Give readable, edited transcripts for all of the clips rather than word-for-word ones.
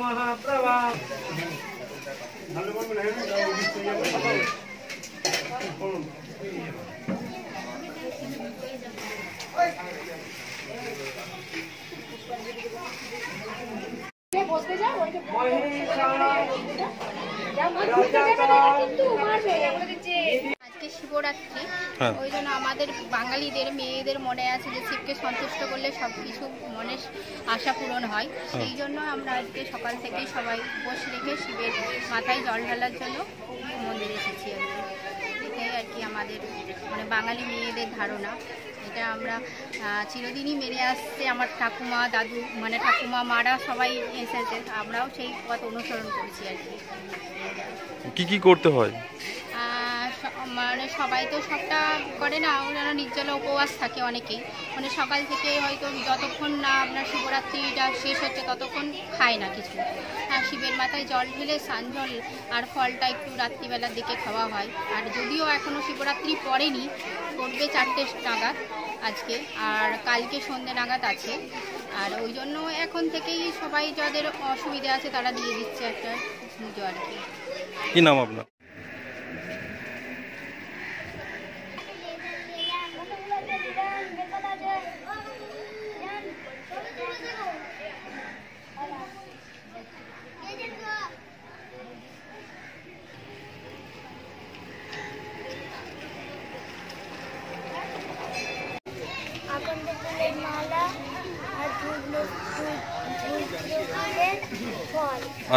महाप्रभा আজকে শিবরাত্রি, ওই জন্য আমাদের বাঙালিদের মেয়েদের মনে আছে যে শিবকে সন্তুষ্ট করলে সব কিছু মনের আশা পূরণ হয়। সেই জন্য আমরা আজকে সকাল থেকেই সবাই উপোস রেখে শিবের মাথায় জল ঢালার জন্য মন্দিরে এসেছি আর কি। এটাই আর কি আমাদের মানে বাঙালি মেয়েদের ধারণা। এটা আমরা চিরদিনই মেনে আসছে। আমার ঠাকুমা, দাদু, মানে ঠাকুমা, মারা সবাই এসেছে, আমরাও সেই পথ অনুসরণ করছি আর কি। কি করতে হয়? মানে সবাই তো সবটা করে না, ওনারা নির্জলা উপবাস থাকে অনেকেই। মানে সকাল থেকে হয়তো যতক্ষণ না আপনার শিবরাত্রিটা শেষ হচ্ছে ততক্ষণ খায় না কিছু। শিবের মাথায় জল ঢেলে স্নান জল আর ফলটা একটু রাত্রিবেলার দিকে খাওয়া হয়। আর যদিও এখনও শিবরাত্রি পড়েনি, পড়বে 4টে নাগাদ আজকে, আর কালকে সন্ধ্যে নাগাদ আছে। আর ওই জন্য এখন থেকেই সবাই যাদের অসুবিধা আছে তারা দিয়ে দিচ্ছে একটা পুজো আর কি। কি নাম আপনার?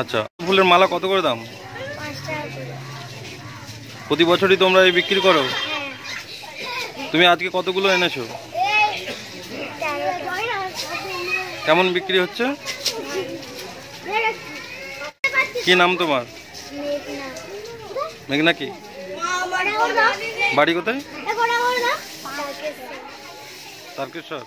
আচ্ছা, ফুলের মালা কত করে দাম? 5 টাকা করে। প্রতি বছরই তোমরা এই বিক্রি করো? তুমি আজকে কতগুলো এনেছো? কেমন বিক্রি হচ্ছে? কি নাম তোমার? মেঘনা। কি বাড়ি কোথায়? তারকেশ্বর।